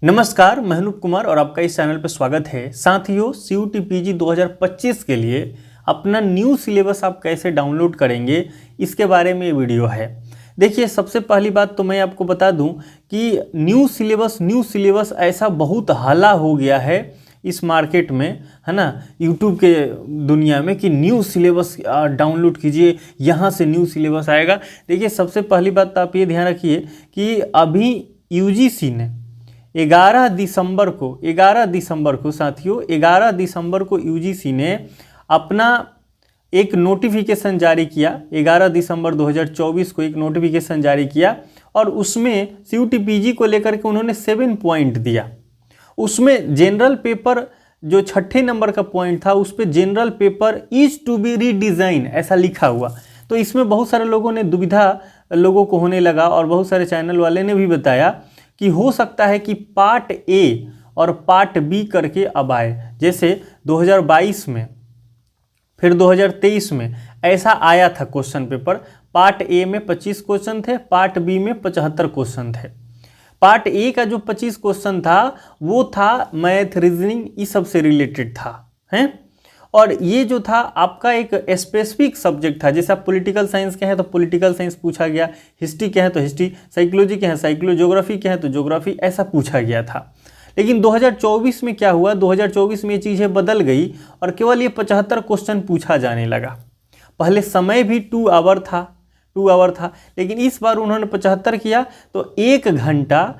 नमस्कार, मैं अनूप कुमार और आपका इस चैनल पर स्वागत है। साथियों, CUET PG 2025 के लिए अपना न्यू सिलेबस आप कैसे डाउनलोड करेंगे, इसके बारे में ये वीडियो है। देखिए, सबसे पहली बात तो मैं आपको बता दूं कि न्यू सिलेबस ऐसा बहुत हाला हो गया है इस मार्केट में, है ना, यूट्यूब के दुनिया में, कि न्यू सिलेबस डाउनलोड कीजिए, यहाँ से न्यू सिलेबस आएगा। देखिए, सबसे पहली बात तो आप ये ध्यान रखिए कि अभी UGC ने 11 दिसंबर को साथियों 11 दिसंबर को UGC ने अपना एक नोटिफिकेशन जारी किया। 11 दिसंबर 2024 को एक नोटिफिकेशन जारी किया और उसमें CUET PG को लेकर के उन्होंने 7 पॉइंट दिया। उसमें जनरल पेपर जो 6 नंबर का पॉइंट था, उस पर general paper is to be redesign ऐसा लिखा हुआ। तो इसमें बहुत सारे लोगों ने दुविधा लोगों को होने लगा और बहुत सारे चैनल वाले ने भी बताया कि हो सकता है कि पार्ट ए और पार्ट बी करके अब आए, जैसे 2022 में, फिर 2023 में ऐसा आया था क्वेश्चन पेपर। पार्ट ए में 25 क्वेश्चन थे, पार्ट बी में 75 क्वेश्चन थे। पार्ट ए का जो 25 क्वेश्चन था वो था मैथ, रीजनिंग, इस सब से रिलेटेड था, हैं। और ये जो था आपका एक स्पेसिफिक सब्जेक्ट था, जैसे आप पॉलिटिकल साइंस के हैं तो पॉलिटिकल साइंस पूछा गया, हिस्ट्री के हैं तो हिस्ट्री, साइकोलॉजी के हैं साइकोलॉजी, ज्योग्राफी के हैं तो ज्योग्राफी, ऐसा पूछा गया था। लेकिन 2024 में क्या हुआ, 2024 में ये चीज़ें बदल गई और केवल ये 75 क्वेश्चन पूछा जाने लगा। पहले समय भी 2 आवर था, लेकिन इस बार उन्होंने 75 किया तो 1 घंटा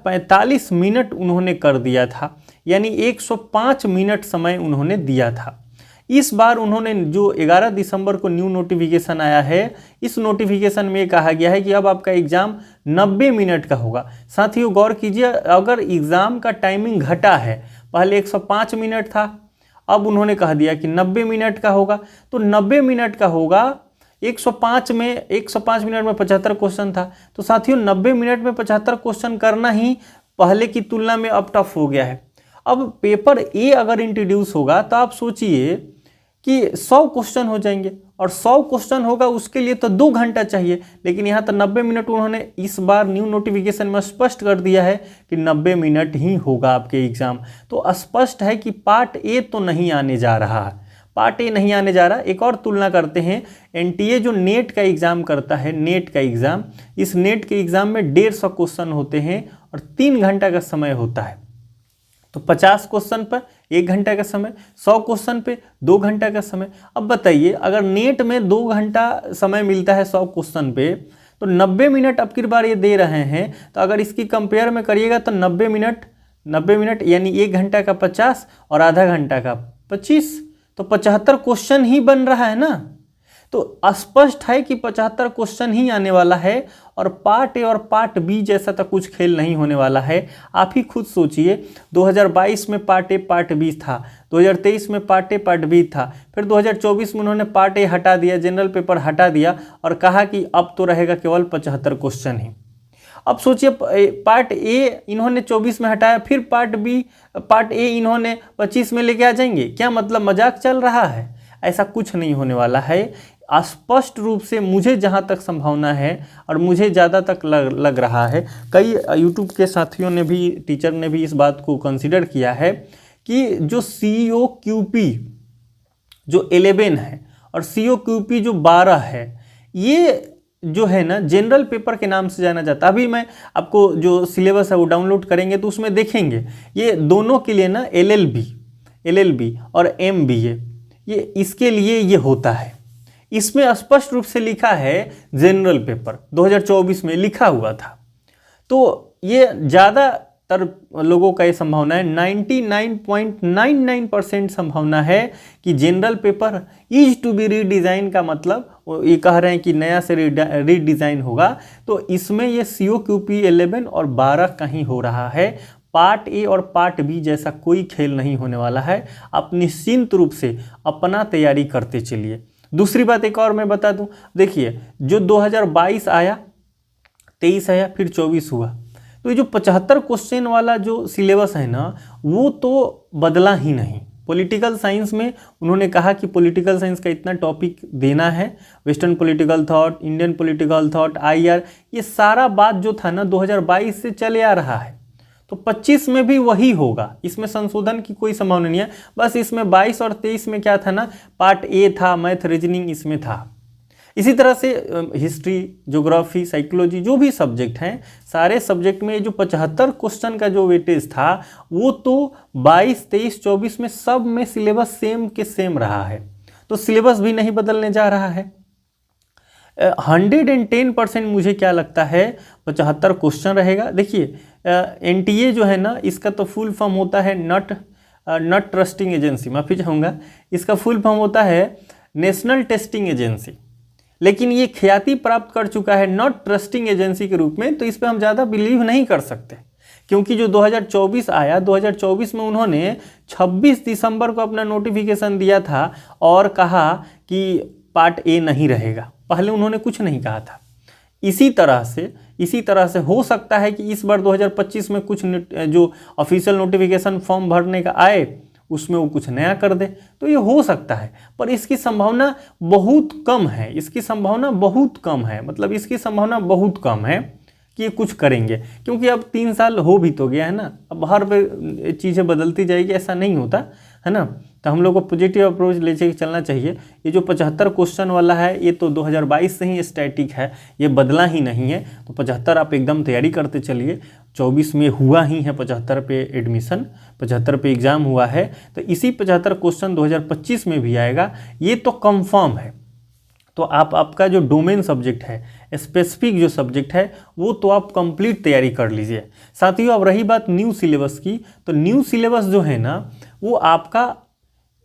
45 मिनट उन्होंने कर दिया था, यानी 105 मिनट समय उन्होंने दिया था। इस बार उन्होंने जो 11 दिसंबर को न्यू नोटिफिकेशन आया है, इस नोटिफिकेशन में कहा गया है कि अब आपका एग्ज़ाम 90 मिनट का होगा। साथियों, गौर कीजिए, अगर एग्ज़ाम का टाइमिंग घटा है, पहले 105 मिनट था, अब उन्होंने कह दिया कि 90 मिनट का होगा, तो 90 मिनट का होगा। 105 मिनट में 75 क्वेश्चन था, तो साथियों 90 मिनट में 75 क्वेश्चन करना ही पहले की तुलना में अब टफ हो गया है। अब पेपर ए अगर इंट्रोड्यूस होगा तो आप सोचिए कि 100 क्वेश्चन हो जाएंगे, और 100 क्वेश्चन होगा उसके लिए तो 2 घंटा चाहिए, लेकिन यहाँ तो 90 मिनट उन्होंने इस बार न्यू नोटिफिकेशन में स्पष्ट कर दिया है कि 90 मिनट ही होगा आपके एग्ज़ाम। तो स्पष्ट है कि पार्ट ए तो नहीं आने जा रहा है, पार्ट ए नहीं आने जा रहा। एक और तुलना करते हैं, NTA जो नेट का एग्ज़ाम करता है, नेट का एग्ज़ाम, इस नेट के एग्ज़ाम में 150 क्वेश्चन होते हैं और 3 घंटा का समय होता है। तो 50 क्वेश्चन पर 1 घंटा का समय, 100 क्वेश्चन पे 2 घंटा का समय। अब बताइए, अगर नेट में 2 घंटा समय मिलता है 100 क्वेश्चन पे, तो 90 मिनट अब की बार ये दे रहे हैं, तो अगर इसकी कंपेयर में करिएगा तो 90 मिनट यानी 1 घंटा का 50 और आधा घंटा का 25, तो 75 क्वेश्चन ही बन रहा है ना। तो स्पष्ट है कि 75 क्वेश्चन ही आने वाला है और पार्ट ए और पार्ट बी जैसा तो कुछ खेल नहीं होने वाला है। आप ही खुद सोचिए, 2022 में पार्ट ए पार्ट बी था, 2023 में पार्ट ए पार्ट बी था, फिर 2024 में उन्होंने पार्ट ए हटा दिया, जनरल पेपर हटा दिया और कहा कि अब तो रहेगा केवल 75 क्वेश्चन ही। अब सोचिए, पार्ट ए इन्होंने 24 में हटाया, फिर पार्ट ए इन्होंने 25 में लेके आ जाएंगे। क्या मतलब, मजाक चल रहा है? ऐसा कुछ नहीं होने वाला है। स्पष्ट रूप से मुझे जहाँ तक संभावना है और मुझे ज़्यादा तक लग रहा है, कई यूट्यूब के साथियों ने भी, टीचर ने भी इस बात को कंसिडर किया है कि जो COQP जो 11 है और COQP जो 12 है, ये जो है ना जनरल पेपर के नाम से जाना जाता है। अभी मैं आपको जो सिलेबस है वो डाउनलोड करेंगे तो उसमें देखेंगे ये दोनों के लिए ना LLB और MBA, ये इसके लिए ये होता है। इसमें स्पष्ट रूप से लिखा है जनरल पेपर 2024 में लिखा हुआ था। तो ये ज़्यादातर लोगों का ये संभावना है, 99.99% संभावना है कि general paper is to be redesign का मतलब ये कह रहे हैं कि नया से रीडिज़ाइन होगा। तो इसमें ये COQP 11 और 12 का ही हो रहा है। पार्ट ए और पार्ट बी जैसा कोई खेल नहीं होने वाला है। आप निश्चिंत रूप से अपना तैयारी करते चलिए। दूसरी बात एक और मैं बता दूं, देखिए, जो 2022 आया, 23 आया, फिर 24 हुआ, तो ये जो 75 क्वेश्चन वाला जो सिलेबस है ना, वो तो बदला ही नहीं। पॉलिटिकल साइंस में उन्होंने कहा कि पॉलिटिकल साइंस का इतना टॉपिक देना है, western political thought, Indian political thought, IR, ये सारा बात जो था ना 2022 से चले आ रहा है। तो 25 में भी वही होगा, इसमें संशोधन की कोई संभावना नहीं है। बस इसमें 22 और 23 में क्या था ना, पार्ट ए था, मैथ रीजनिंग इसमें था। इसी तरह से हिस्ट्री, ज्योग्राफी, साइकोलॉजी जो भी सब्जेक्ट हैं, सारे सब्जेक्ट में जो 75 क्वेश्चन का जो वेटेज था वो तो 22, 23, 24 में सब में सिलेबस सेम के सेम रहा है, तो सिलेबस भी नहीं बदलने जा रहा है। 110% मुझे क्या लगता है 75 क्वेश्चन रहेगा। देखिए NTA जो है ना, इसका तो फुल फॉर्म होता है नॉट ट्रस्टिंग एजेंसी, माफ़ी चाहूँगा, इसका फुल फॉर्म होता है नेशनल टेस्टिंग एजेंसी, लेकिन ये ख्याति प्राप्त कर चुका है नॉट ट्रस्टिंग एजेंसी के रूप में, तो इस पर हम ज़्यादा बिलीव नहीं कर सकते, क्योंकि जो 2024 आया, 2024 में उन्होंने 26 दिसंबर को अपना नोटिफिकेशन दिया था और कहा कि पार्ट ए नहीं रहेगा। पहले उन्होंने कुछ नहीं कहा था। इसी तरह से हो सकता है कि इस बार 2025 में कुछ जो ऑफिशियल नोटिफिकेशन फॉर्म भरने का आए उसमें वो कुछ नया कर दे, तो ये हो सकता है, पर इसकी संभावना बहुत कम है। इसकी संभावना बहुत कम है, मतलब इसकी संभावना बहुत कम है कि ये कुछ करेंगे, क्योंकि अब 3 साल हो भी तो गया है ना, अब हर चीज़ें बदलती जाएगी, ऐसा नहीं होता है ना। तो हम लोग को पॉजिटिव अप्रोच ले चलना चाहिए। ये जो 75 क्वेश्चन वाला है ये तो 2022 से ही स्टैटिक है, ये बदला ही नहीं है, तो 75 आप एकदम तैयारी करते चलिए। 24 में हुआ ही है 75 पे एडमिशन, 75 पे एग्ज़ाम हुआ है, तो इसी 75 क्वेश्चन 2025 में भी आएगा, ये तो कंफर्म है। तो आपका जो डोमेन सब्जेक्ट है, स्पेसिफिक जो सब्जेक्ट है, वो तो आप कंप्लीट तैयारी कर लीजिए। साथियों, अब रही बात न्यू सिलेबस की, तो न्यू सिलेबस जो है ना वो आपका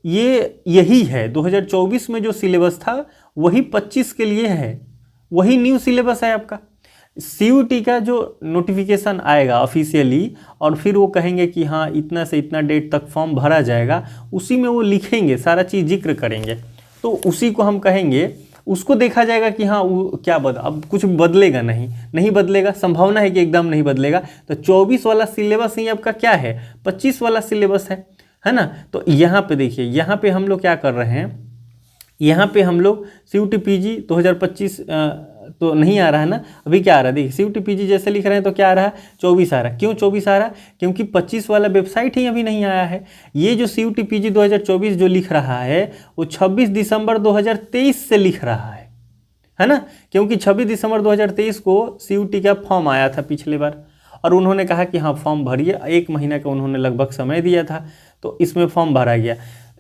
यही है, 2024 में जो सिलेबस था वही 25 के लिए है, वही न्यू सिलेबस है आपका। CUT का जो नोटिफिकेशन आएगा ऑफिशियली और फिर वो कहेंगे कि हाँ इतना से इतना डेट तक फॉर्म भरा जाएगा, उसी में वो लिखेंगे, सारा चीज़ जिक्र करेंगे, तो उसी को हम कहेंगे, उसको देखा जाएगा कि हाँ वो क्या अब कुछ बदलेगा नहीं बदलेगा, संभावना है कि एकदम नहीं बदलेगा। तो 24 वाला सिलेबस ही आपका क्या है, 25 वाला सिलेबस है ना। तो यहाँ पे देखिए, यहाँ पे हम लोग क्या कर रहे हैं, यहाँ पे हम लोग CUT PG 2025 तो नहीं आ रहा है ना, अभी क्या आ रहा है देखिए, CUT PG जैसे लिख रहे हैं तो क्या आ रहा है 24 आ रहा है। क्यों 24 आ रहा है, क्योंकि 25 वाला वेबसाइट ही अभी नहीं आया है। ये जो CUT PG 2024 जो लिख रहा है वो 26 दिसंबर 2023 से लिख रहा है ना, क्योंकि 26 दिसंबर 2023 को CUT का फॉर्म आया था पिछले बार, और उन्होंने कहा कि हाँ फॉर्म भरिए, 1 महीना का उन्होंने लगभग समय दिया था, तो इसमें फॉर्म भरा गया।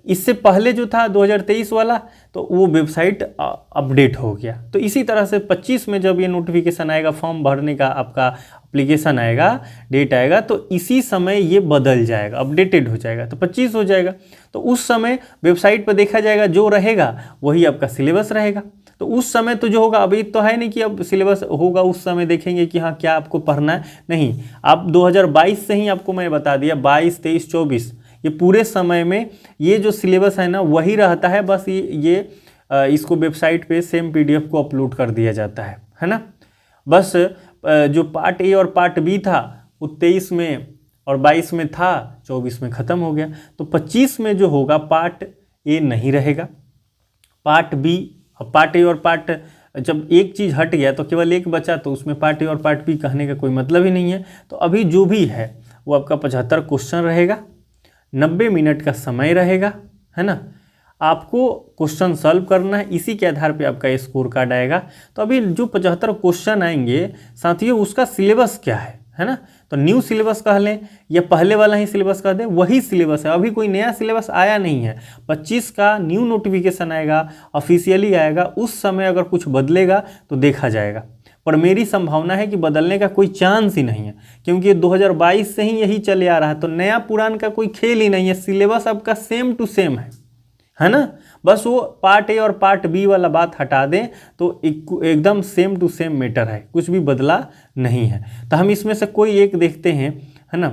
इससे पहले जो था 2023 वाला, तो वो वेबसाइट अपडेट हो गया। तो इसी तरह से 25 में जब ये नोटिफिकेशन आएगा, फॉर्म भरने का आपका एप्लीकेशन आएगा, डेट आएगा, तो इसी समय ये बदल जाएगा, अपडेटेड हो जाएगा, तो 25 हो जाएगा। तो उस समय वेबसाइट पर देखा जाएगा, जो रहेगा वही आपका सिलेबस रहेगा। तो उस समय तो जो होगा, अभी तो है नहीं कि अब सिलेबस होगा, उस समय देखेंगे कि हाँ क्या आपको पढ़ना है, नहीं, आप 2022 से ही आपको मैं बता दिया, 22, 23, 24 ये पूरे समय में ये जो सिलेबस है ना वही रहता है, बस ये इसको वेबसाइट पे सेम PDF को अपलोड कर दिया जाता है ना। बस जो पार्ट ए और पार्ट बी था वो 23 में और 22 में था, 24 में ख़त्म हो गया। तो 25 में जो होगा पार्ट ए नहीं रहेगा, पार्ट बी, पार्ट ए और पार्ट, जब एक चीज़ हट गया तो केवल एक बचा, तो उसमें पार्ट ए और पार्ट बी कहने का कोई मतलब ही नहीं है। तो अभी जो भी है वो आपका 75 क्वेश्चन रहेगा, 90 मिनट का समय रहेगा, है ना। आपको क्वेश्चन सॉल्व करना है, इसी के आधार पे आपका स्कोर कार्ड आएगा। तो अभी जो 75 क्वेश्चन आएंगे साथियों, उसका सिलेबस क्या है ना। तो न्यू सिलेबस कह लें या पहले वाला ही सिलेबस कह दें, वही सिलेबस है, अभी कोई नया सिलेबस आया नहीं है। 25 का न्यू नोटिफिकेशन आएगा, ऑफिशियली आएगा, उस समय अगर कुछ बदलेगा तो देखा जाएगा, पर मेरी संभावना है कि बदलने का कोई चांस ही नहीं है, क्योंकि 2022 से ही यही चले आ रहा है। तो नया पुरान का कोई खेल ही नहीं है, सिलेबस आपका सेम टू सेम है ना। बस वो पार्ट ए और पार्ट बी वाला बात हटा दें तो एकदम सेम टू सेम मैटर है, कुछ भी बदला नहीं है। तो हम इसमें से कोई एक देखते हैं, है ना।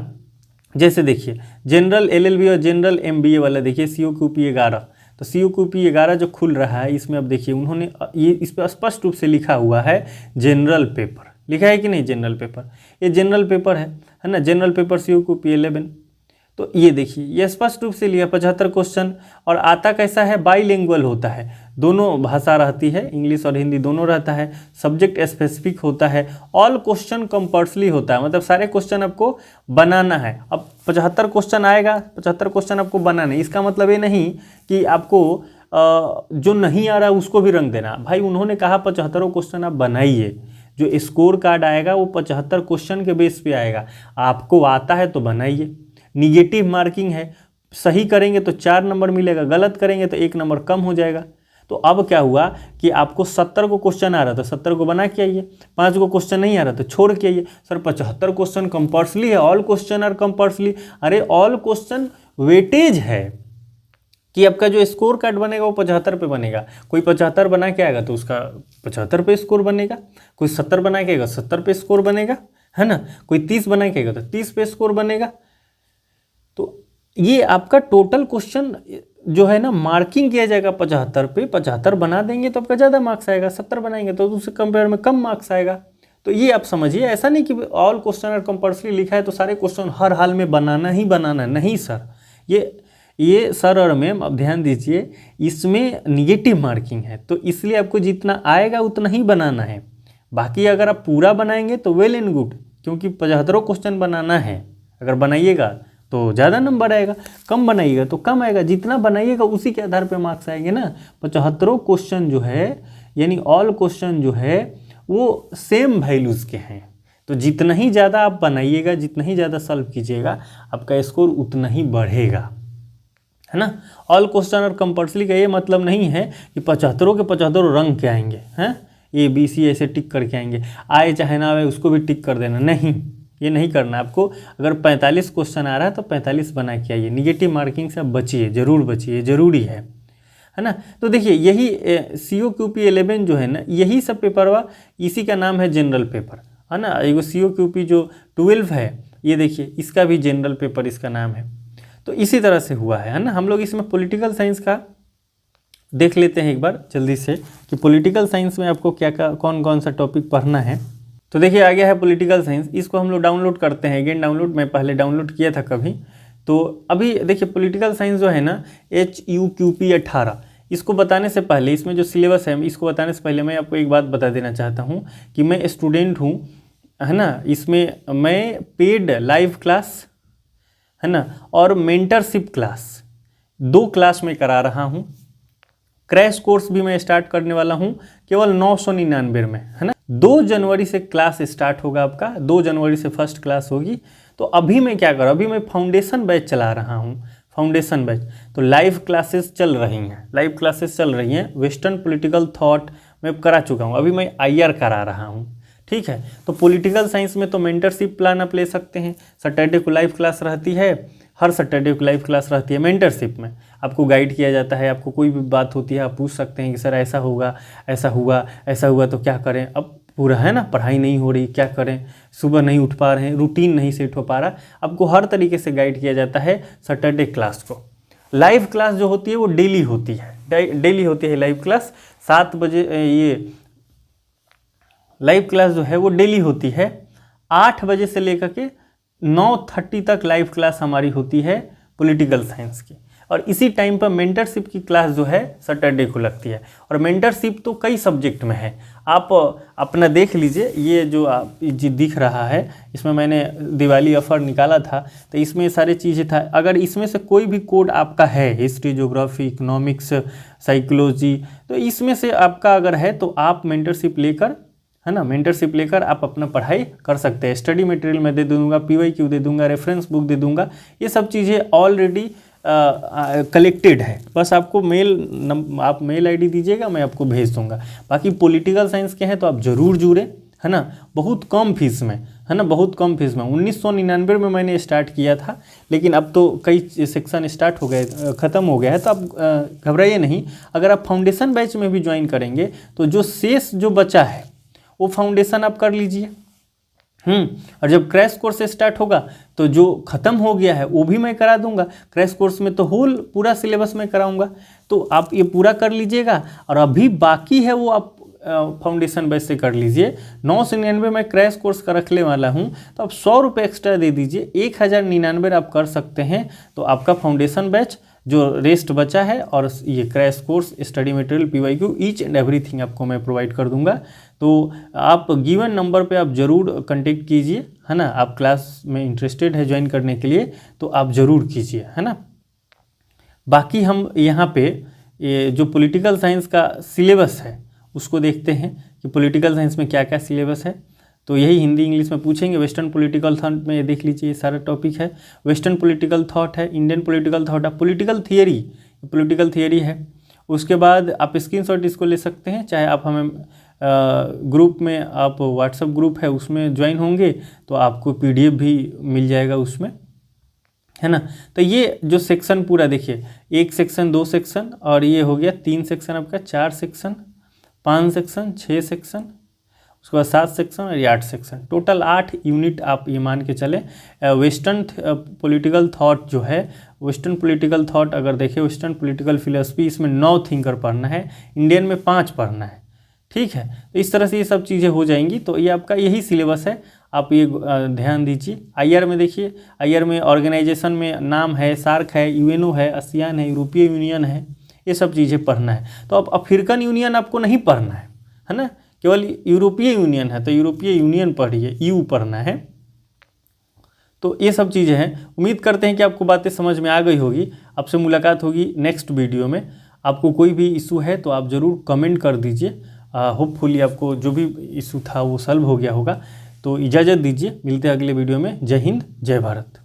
जैसे देखिए जनरल LLB और जनरल MBA वाला देखिए, CUP 11, तो CUP 11 जो खुल रहा है, इसमें अब देखिए उन्होंने ये इस पर स्पष्ट रूप से लिखा हुआ है जनरल पेपर, लिखा है कि नहीं जनरल पेपर, ये जनरल पेपर है ना। जनरल पेपर CUP 11, तो ये देखिए, ये स्पष्ट रूप से लिया 75 क्वेश्चन। और आता कैसा है, बाईलिंगुअल होता है, दोनों भाषा रहती है, इंग्लिश और हिंदी दोनों रहता है, सब्जेक्ट स्पेसिफिक होता है, ऑल क्वेश्चन कंपल्सरी होता है, मतलब सारे क्वेश्चन आपको बनाना है। अब 75 क्वेश्चन आएगा, 75 क्वेश्चन आपको बनाना है, इसका मतलब ये नहीं कि आपको जो नहीं आ रहा है उसको भी रंग देना। भाई उन्होंने कहा 75 क्वेश्चन आप बनाइए, जो स्कोर कार्ड आएगा वो 75 क्वेश्चन के बेस पे आएगा, आपको आता है तो बनाइए। निगेटिव मार्किंग है, सही करेंगे तो 4 नंबर मिलेगा, गलत करेंगे तो 1 नंबर कम हो जाएगा। तो अब क्या हुआ कि आपको 70 को क्वेश्चन आ रहा था, 70 को बना के आइए, 5 को क्वेश्चन नहीं आ रहा तो छोड़ के आइए। सर 75 क्वेश्चन कंपल्सरी है, ऑल क्वेश्चन आर कंपल्सरी। अरे ऑल क्वेश्चन वेटेज है कि आपका जो स्कोर कार्ड बनेगा वो 75 पे बनेगा। कोई 75 बना के आएगा तो उसका 75 पे स्कोर बनेगा, कोई 70 बना के आएगा 70 पे स्कोर बनेगा, है ना, कोई 30 बना के आएगा तो 30 पे स्कोर बनेगा। तो ये आपका टोटल क्वेश्चन जो है ना मार्किंग किया जाएगा 75 पे, 75 बना देंगे तो आपका ज़्यादा मार्क्स आएगा, 70 बनाएंगे तो उससे कंपेयर में कम मार्क्स आएगा। तो ये आप समझिए, ऐसा नहीं कि ऑल क्वेश्चन आर कंपल्सरी लिखा है तो सारे क्वेश्चन हर हाल में बनाना ही बनाना, नहीं सर। ये सर और मैम अब ध्यान दीजिए, इसमें निगेटिव मार्किंग है, तो इसलिए आपको जितना आएगा उतना ही बनाना है। बाकी अगर आप पूरा बनाएंगे तो वेल एंड गुड, क्योंकि 75 क्वेश्चन बनाना है, अगर बनाइएगा तो ज़्यादा नंबर आएगा, कम बनाइएगा तो कम आएगा, जितना बनाइएगा उसी के आधार पे मार्क्स आएंगे ना। 75 क्वेश्चन जो है यानी ऑल क्वेश्चन जो है वो सेम वैल्यूज़ के हैं, तो जितना ही ज़्यादा आप बनाइएगा, जितना ही ज़्यादा सॉल्व कीजिएगा, आपका स्कोर उतना ही बढ़ेगा, है ना। ऑल क्वेश्चन और कंपल्सरी का ये मतलब नहीं है कि 75 के 75 रंग के आएंगे, हैं ABC ऐसे टिक करके आएंगे, आए चाहे ना आए उसको भी टिक कर देना, नहीं, ये नहीं करना आपको। अगर 45 क्वेश्चन आ रहा है तो 45 बना के आइए, निगेटिव मार्किंग से बचिए, जरूर बचिए, जरूरी है ना। तो देखिए यही COQP 11 जो है ना, यही सब पेपर इसी का नाम है जनरल पेपर, है ना। एगो COQP जो 12 है, ये देखिए इसका भी जनरल पेपर इसका नाम है। तो इसी तरह से हुआ है ना। हम लोग इसमें पॉलिटिकल साइंस का देख लेते हैं एक बार जल्दी से कि पॉलिटिकल साइंस में आपको क्या कौन कौन सा टॉपिक पढ़ना है। तो देखिए आ गया है पॉलिटिकल साइंस, इसको हम लोग डाउनलोड करते हैं, अगेन डाउनलोड, मैं पहले डाउनलोड किया था कभी। तो अभी देखिए पॉलिटिकल साइंस जो है ना HUQP 18, इसको बताने से पहले, इसमें जो सिलेबस है इसको बताने से पहले मैं आपको एक बात बता देना चाहता हूँ कि मैं स्टूडेंट हूँ, है ना। इसमें मैं पेड लाइव क्लास, है ना, और मेंटरशिप क्लास 2 क्लास में करा रहा हूँ। क्रैश कोर्स भी मैं स्टार्ट करने वाला हूँ केवल 999 में, है ना। 2 जनवरी से क्लास स्टार्ट होगा आपका, 2 जनवरी से फर्स्ट क्लास होगी। तो अभी मैं क्या कर रहा हूँ, अभी मैं फाउंडेशन बैच चला रहा हूँ, फाउंडेशन बैच। तो लाइव क्लासेस चल रही हैं, लाइव क्लासेस चल रही हैं। वेस्टर्न पॉलिटिकल थॉट मैं करा चुका हूँ, अभी मैं IR करा रहा हूँ, ठीक है। तो पॉलिटिकल साइंस में तो मेंटरशिप प्लान आप ले सकते हैं, सैटरडे को लाइव क्लास रहती है, हर सैटरडे को लाइव क्लास रहती है। मेंटरशिप में आपको गाइड किया जाता है, आपको कोई भी बात होती है आप पूछ सकते हैं कि सर ऐसा होगा, ऐसा हुआ, ऐसा हुआ तो क्या करें। अब पूरा है ना, पढ़ाई नहीं हो रही क्या करें, सुबह नहीं उठ पा रहे हैं, रूटीन नहीं सेट हो पा रहा, आपको हर तरीके से गाइड किया जाता है सैटरडे क्लास को। लाइव क्लास जो होती है वो डेली होती है, डेली होती है लाइव क्लास 7 बजे। ये लाइव क्लास जो है वो डेली होती है, 8 बजे से लेकर के 9:30 तक लाइव क्लास हमारी होती है पॉलिटिकल साइंस की। और इसी टाइम पर मेंटरशिप की क्लास जो है सैटरडे को लगती है। और मेंटरशिप तो कई सब्जेक्ट में है, आप अपना देख लीजिए। ये जो दिख रहा है, इसमें मैंने दिवाली ऑफर निकाला था, तो इसमें सारी चीज़ें था। अगर इसमें से कोई भी कोड आपका है, हिस्ट्री, ज्योग्राफी, इकोनॉमिक्स, साइकोलॉजी, तो इसमें से आपका अगर है तो आप मेंटरशिप लेकर, है ना, मेंटरशिप लेकर आप अपना पढ़ाई कर सकते हैं। स्टडी मटेरियल मैं दे दूंगा, PYQ दे दूंगा, रेफरेंस बुक दे दूंगा, ये सब चीज़ें ऑलरेडी कलेक्टेड है। बस आपको आप मेल ID दीजिएगा, मैं आपको भेज दूंगा। बाकी पॉलिटिकल साइंस के हैं तो आप ज़रूर जुड़े, है ना, बहुत कम फीस में, है ना, बहुत कम फीस में। 1999 में मैंने स्टार्ट किया था, लेकिन अब तो कई सेक्शन स्टार्ट हो गए, ख़त्म हो गया है। तो आप घबराइए नहीं, अगर आप फाउंडेशन बैच में भी ज्वाइन करेंगे तो जो शेष जो बचा है वो फाउंडेशन आप कर लीजिए। और जब क्रैश कोर्स स्टार्ट होगा तो जो ख़त्म हो गया है वो भी मैं करा दूंगा। क्रैश कोर्स में तो होल पूरा सिलेबस में कराऊंगा, तो आप ये पूरा कर लीजिएगा। और अभी बाकी है वो आप फाउंडेशन बैच से कर लीजिए। 999 मैं क्रैश कोर्स का रखने वाला हूँ, तो आप 100 रुपये एक्स्ट्रा दे दीजिए, 1099 आप कर सकते हैं। तो आपका फाउंडेशन बैच जो रेस्ट बचा है और ये crash course, study material, PYQ, each and everything आपको मैं प्रोवाइड कर दूंगा। तो आप गिवन नंबर पे आप ज़रूर कांटेक्ट कीजिए, है ना। आप क्लास में इंटरेस्टेड है ज्वाइन करने के लिए तो आप ज़रूर कीजिए, है ना। बाकी हम यहाँ पे ये जो पॉलिटिकल साइंस का सिलेबस है उसको देखते हैं कि पॉलिटिकल साइंस में क्या क्या सिलेबस है। तो यही हिंदी इंग्लिश में पूछेंगे। वेस्टर्न पॉलिटिकल थॉट में देख लीजिए, ये सारा टॉपिक है। वेस्टर्न पॉलिटिकल थॉट है, इंडियन पॉलिटिकल थॉट है, पॉलिटिकल थियरी है। उसके बाद आप स्क्रीनशॉट इसको ले सकते हैं, चाहे आप हमें ग्रुप में, आप व्हाट्सएप ग्रुप है उसमें ज्वाइन होंगे तो आपको PDF भी मिल जाएगा उसमें, है ना। तो ये जो सेक्शन पूरा देखिए, 1 सेक्शन, 2 सेक्शन और ये हो गया 3 सेक्शन आपका, 4 सेक्शन, 5 सेक्शन, 6 सेक्शन, उसके बाद 7 सेक्शन और ये 8 सेक्शन, टोटल 8 यूनिट आप ये मान के चले। वेस्टर्न पॉलिटिकल थॉट जो है, वेस्टर्न पॉलिटिकल थॉट अगर देखें, वेस्टर्न पॉलिटिकल फिलोसफी, इसमें 9 थिंकर पढ़ना है, इंडियन में 5 पढ़ना है, ठीक है। तो इस तरह से ये सब चीज़ें हो जाएंगी। तो ये आपका यही सिलेबस है, आप ये ध्यान दीजिए। IR में देखिए, IR में ऑर्गेनाइजेशन में नाम है, सार्क है, UNO है, ASEAN है, यूरोपीय यूनियन है, ये सब चीज़ें पढ़ना है। तो अब अफ्रीकन यूनियन आपको नहीं पढ़ना है ना, केवल यूरोपीय यूनियन है तो यूरोपीय यूनियन पढ़िए, EU पढ़ना है। तो ये सब चीज़ें हैं। उम्मीद करते हैं कि आपको बातें समझ में आ गई होगी। आपसे मुलाकात होगी नेक्स्ट वीडियो में। आपको कोई भी इशू है तो आप ज़रूर कमेंट कर दीजिए। होपफुली आपको जो भी इशू था वो सॉल्व हो गया होगा। तो इजाज़त दीजिए, मिलते हैं अगले वीडियो में। जय हिंद, जय भारत।